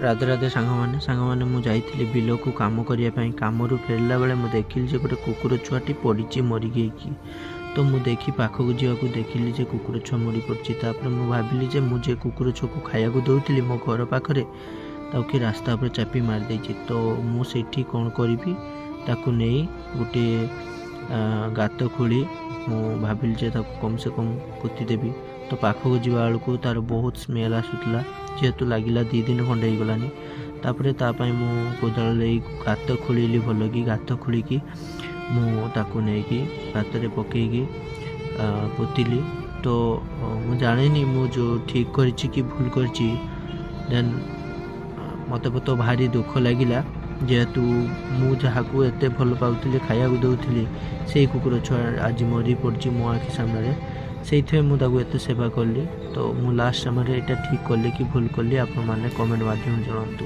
राधे राधे सांग मैंने मुझे बिल को कम करने कम फेरला बेले मुझे देखिली गोटे कुकुर छुआटी पड़ी मरिकी तो मुझे देखी पाखक जावाक देखिली जे कुकुर छुआ मरी पड़तापर मुझे भाविली मुझे कुकुर छुआ को खाया दौली मो घर पाखे कि रास्ता पर चापी मारिदे तो मुझे कौन करी नहीं गोटे गात खोली मु भाविली कम से कम पोतीदेवी तो पाखक जा बेलू तार बहुत स्मेल आसूला जेहेतु लगिला 2 दिन खंडे गलानी तापरे तापाई मु कोदाल गात खोली भल कि गात खोलिकी मुझे नहीं गात पकईकी पोतिली तो मु जानी मु जो ठीक करी कि भूल करी देन मत तो भारी दुख लगिला जेहेतु मु जहाँ को एत भल पाऊली खाया दौली से कुकुर छुआ आज मरी पड़ी मो आखि सामने से मुझे सेवा कली तो मु लास्ट समय यहाँ ठीक कली कि भूल कली आपण मैंने कमेंट माध्यम जनातु।